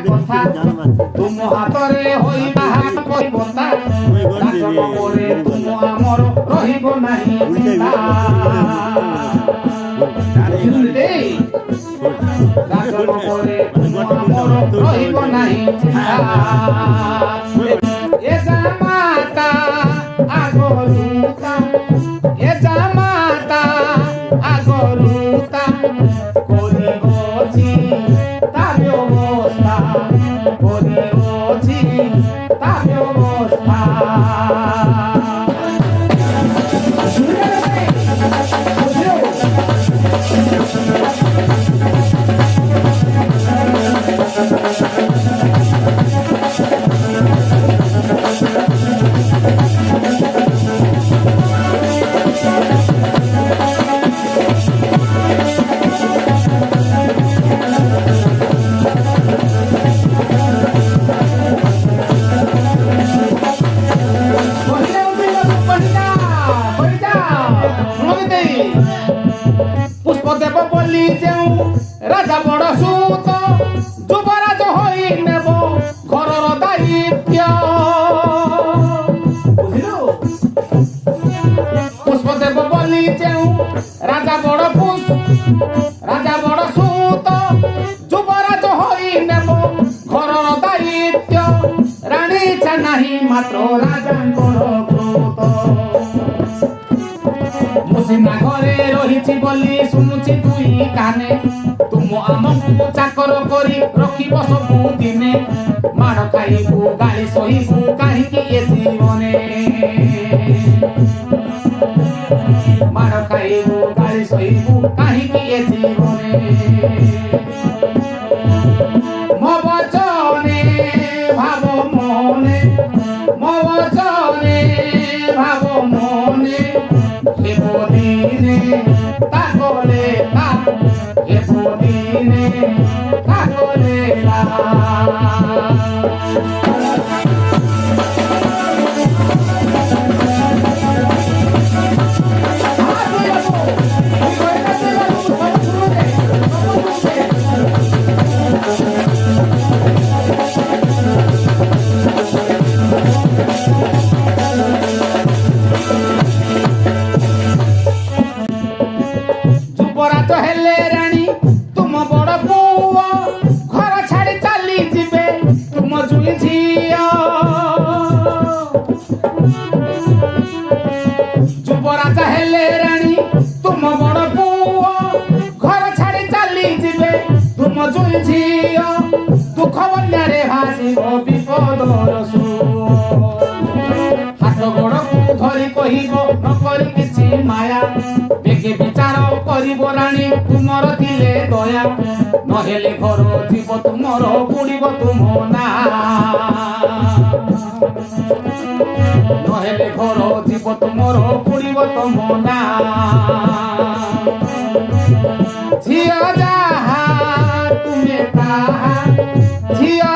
কথা তুম হাতরে হইবা হাত কইবতা রাজন করে তুম আমর রহিব নাই চিন্তা রাজন করে তুম আমর রহিব নাই চিন্তা এ জামাতা আগরুতা এ জামাতা আগরুতা করিবছি তা ব্যবস্থা করিবছি তা ব্যবস্থা পুষ্পদেব বলি যেউ রাজা বড় সুত যুবরাজ হই নেব ঘরর দায়িত্ব পুষ্পদেব বলি যেউ রাজা বড় সুত যুবরাজ হই নেব ঘরর দায়িত্ব রানী ইচ্ছা নাহি মাত্র রাজাঙ্কর ক্রোধ মুসিনা ঘরে রহিছি বলি শুনুছি তুই কানে তুম আমକୁ চাকর করি রখিব সবু দিনে মার খাইবু গালি সহিবু কাহিকি এ জীবনে মার খাইবু গালি সহিবু কাহিকি এ জীবনে মো বচনে ভাব মনে মো বচনে ভাব মনে এদিনে তাকলে তা এদিনে তাকলে লা যুবরাজ হেলে রানী তুম বড় পুଅ ঘর ছাড়ি চালি ଯିବେ তুম জুই ঝিଅ যুবরাজ হেলে রানী তুম বড় পুଅ ঘর ছাড়ি চালি ଯିବେ তুম জুই ঝিଅ দুঃখ বন্যারে ভাসিব বিপদর সুଅ হাত গোড়କୁ ধরি কহিব ନ କରି କିଛି ମାୟା বেগে বিচার করিব রানী তুমর দিলে দয়া নহলে ঘর জীব তুমর পুড়িব তুম না নহলে ঘর জীব তুমর পুড়িব তুম না ঝিଅ যাহা তুমে তাহা ঝিଅ